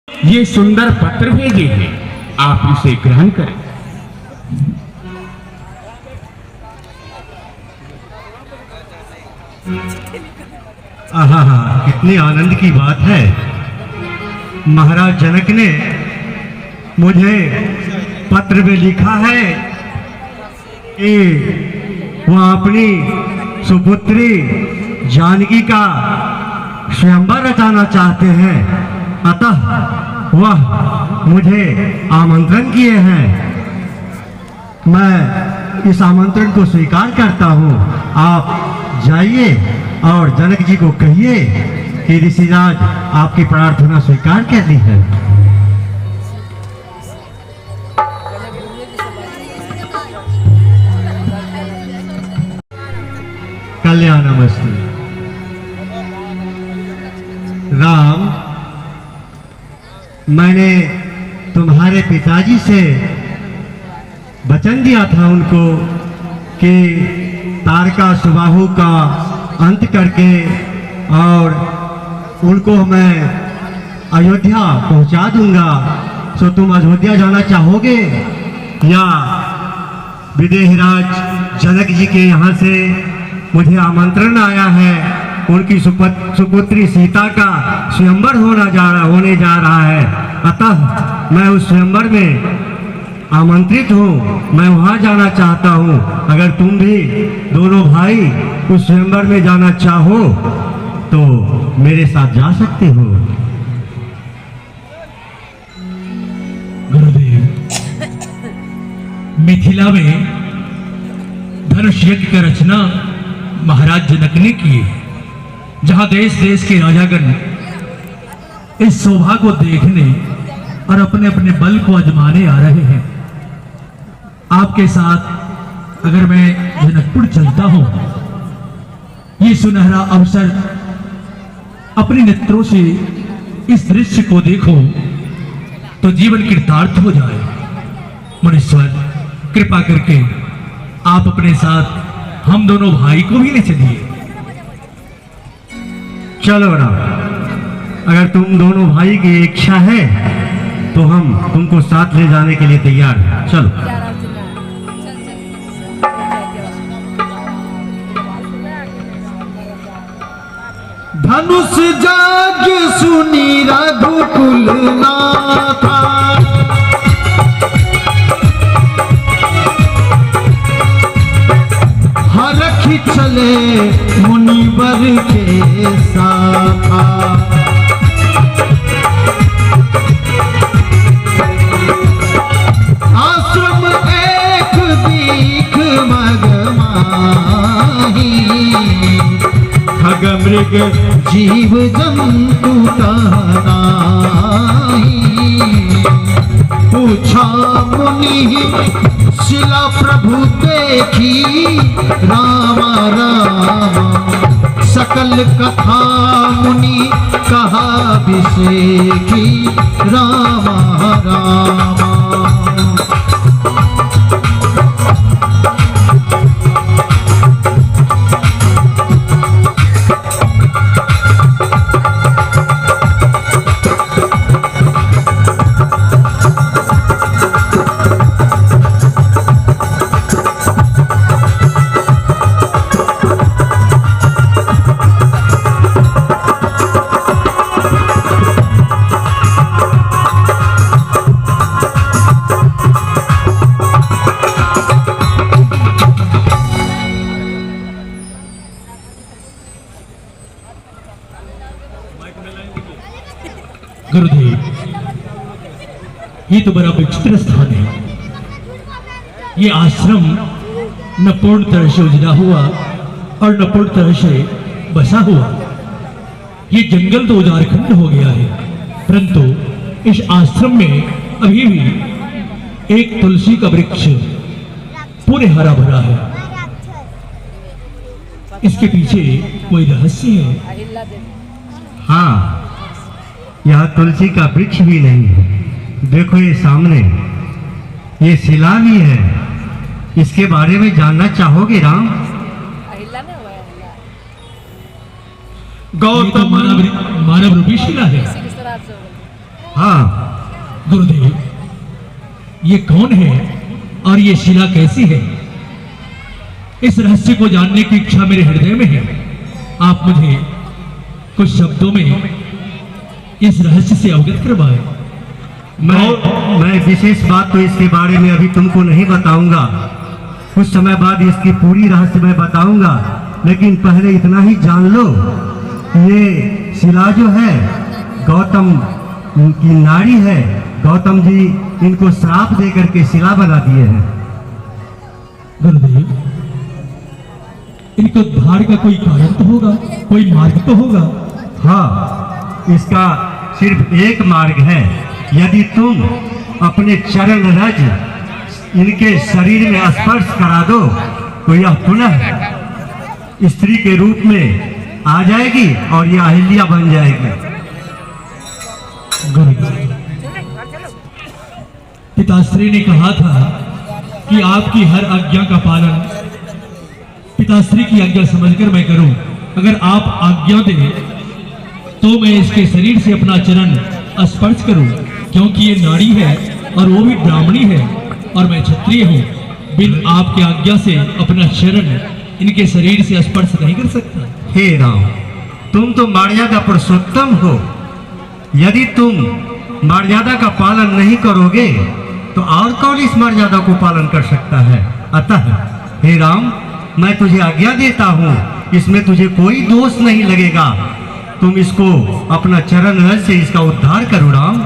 ये सुंदर पत्र भेजे हैं, आप इसे ग्रहण करें। आहा, कितनी आनंद की बात है। महाराज जनक ने मुझे पत्र में लिखा है कि वह अपनी सुपुत्री जानकी का स्वयंवर रचाना चाहते हैं, अतः वह मुझे आमंत्रण किए हैं। मैं इस आमंत्रण को स्वीकार करता हूँ। आप जाइए और जनक जी को कहिए कि ऋषिराज आपकी प्रार्थना स्वीकार कर ली है। कल्याणमस्तु। राम, मैंने तुम्हारे पिताजी से वचन दिया था उनको कि तारका सुबाहु का अंत करके और उनको मैं अयोध्या पहुंचा दूंगा। तो तुम अयोध्या जाना चाहोगे या विदेहराज जनक जी के यहाँ से मुझे आमंत्रण आया है, उनकी सुपुत्री सीता का स्वयंवर होने जा रहा है, अतः मैं उस स्वयंवर में आमंत्रित हूँ, मैं वहाँ जाना चाहता हूँ। अगर तुम भी दोनों भाई उस स्वयंवर में जाना चाहो तो मेरे साथ जा सकते हो। गुरुदेव, मिथिला में धनुष यज्ञ का रचना महाराज जनक ने की है, जहां देश देश के राजागण इस शोभा को देखने और अपने अपने बल को आजमाने आ रहे हैं। आपके साथ अगर मैं जनकपुर चलता हूं, ये सुनहरा अवसर अपने नेत्रों से इस दृश्य को देखो तो जीवन कृतार्थ हो जाए। मुनीश्वर, कृपा करके आप अपने साथ हम दोनों भाई को भी ले चलिए। चलो राम, अगर तुम दोनों भाई की इच्छा है तो हम तुमको साथ ले जाने के लिए तैयार हैं। चलो। धनुष जाग सुनी रघुकुल नाथा, हरखी चले मुनिवर के साथा। आश्रम एक दीख मगमाही, खग मृग जीव जंतु तहनाही। पूछा मुनि शिला प्रभु देखी, राम राम सकल कथा मुनि कहा विषेखी। राम राम गुरुदेव, ये तो बड़ा विचित्र स्थान है। ये आश्रम न पूर्ण तरह से उजड़ा हुआ और न पूर्ण तरह से बसा हुआ। ये जंगल तो उजाड़खंड हो गया है, परंतु इस आश्रम में अभी भी एक तुलसी का वृक्ष पूरे हरा भरा है। इसके पीछे कोई रहस्य है। हाँ, यह तुलसी का वृक्ष भी नहीं है। देखो ये सामने, ये शिला भी है। इसके बारे में जानना चाहोगे राम? गौतम मानव रूपी शिला है। हाँ गुरुदेव, ये कौन है और ये शिला कैसी है? इस रहस्य को जानने की इच्छा मेरे हृदय में है। आप मुझे कुछ शब्दों में इस रहस्य से अवगत करवाए। मैं विशेष बात तो इसके बारे में अभी तुमको नहीं बताऊंगा, कुछ समय बाद इसकी पूरी रहस्य मैं बताऊंगा, लेकिन पहले इतना ही जान लो, ये शिला जो है गौतम की नाड़ी है। गौतम जी इनको श्राप दे करके शिला बना दिए हैं। गुरुदेव, इनके उद्धार का कोई कारण तो होगा, कोई मार्ग तो होगा। हाँ, इसका सिर्फ एक मार्ग है। यदि तुम अपने चरण रज इनके शरीर में स्पर्श करा दो तो यह पुनः स्त्री के रूप में आ जाएगी और यह अहिल्या बन जाएगी। गुरुदेव, पिताश्री ने कहा था कि आपकी हर आज्ञा का पालन पिताश्री की आज्ञा समझकर मैं करूं। अगर आप आज्ञा दें तो मैं इसके शरीर से अपना चरण स्पर्श करूं, क्योंकि ये नाड़ी है और वो भी ब्राह्मणी है और मैं क्षत्रिय हूं। बिन आपकी आज्ञा से अपना चरण इनके शरीर से स्पर्श नहीं कर सकता। हे राम, तुम तो मर्यादा पुरुषोत्तम हो। यदि तुम मर्यादा का पालन नहीं करोगे तो और कौन इस मर्यादा को पालन कर सकता है? अतः हे राम, मैं तुझे आज्ञा देता हूँ, इसमें तुझे कोई दोष नहीं लगेगा। तुम इसको अपना चरण रज से इसका उद्धार करो राम।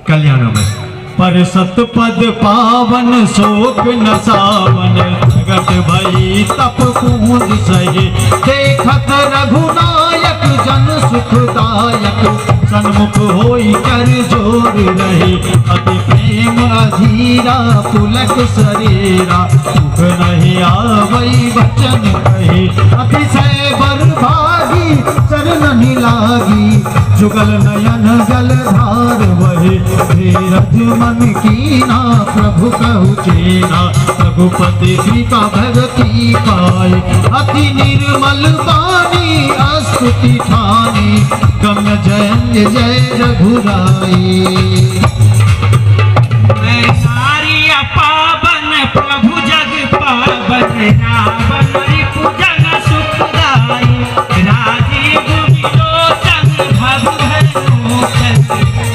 कल्याणमय। पर सतपद पावन शोक न सावन, प्रगट भई तप पूज सहे। देखत रघुनायक जन सुखदायक, सन्मुख होई कर जोर रहे। अति प्रेम अधीरा पुलक शरीरा, सुख नहीं आवई वचन कहे। अतिशय बरभागी चरण नहीं लागी, जुगल नयन जलधार वहे। धीरज मन कीना प्रभु कहु चेना, रघुपति कृपा भगति पाए। अति निर्मल वाणी स्तुति ठानी, गम्य जय जय रघुराई। पावन प्रभु जग पावन, रावण रिपुजन सुखदाई। राजीव विलोचन भव भयमोचन,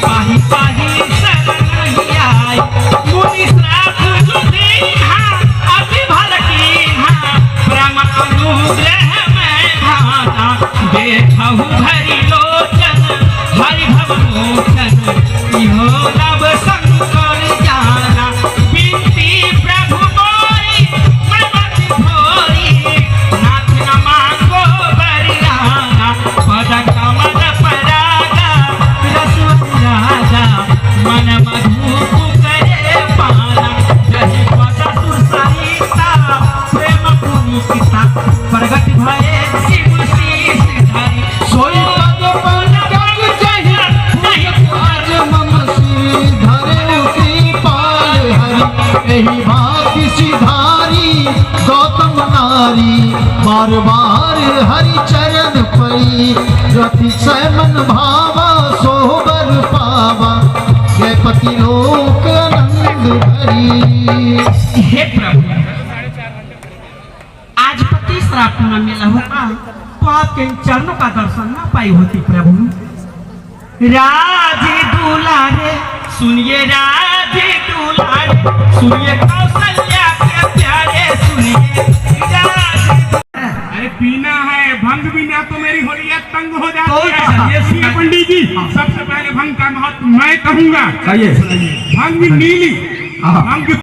पाहि पाहि शरण आई। मुनि श्राप जो दीन्हा अति भल कीन्हा, ब्रह्म अनुग्रह मैं भाना। देखहु हरि लोचन हरि भव मोचन, इहो लब शंकर जाना। बिनती प्रभु मोरी मनमति भोरी, नाथ न मांगो बरियाना। पद कमल परागा रसवती राजा, मन मधुप करे पाना। जहि पद सुर सहिता प्रेम पुनीता, प्रगट भये शिव शीश धरि। सोई पद पंकज जहि आज मम सिर धरे कृपाल हरि। एहि भाग्य सिधारी गौतम नारी, बार बार हरि चरण पई। रति मन भावा सोबर पावा, जयपति लोक आनंद भरी। हे प्रभु, आज पति श्राप न मिला होता तो आपके इन चरणों का दर्शन न पाई होती प्रभु। राजे दुलारे सुनिए, राजे दुलारे सुनिए, कौशल्या के प्यारे सुनिए। अरे पीना है भंग, बिना तो मेरी होलिया तंग हो तो जाती है। ये पंडित जी, सबसे पहले भंग का महत्व मैं कहूँगा। भंग नीली, भंग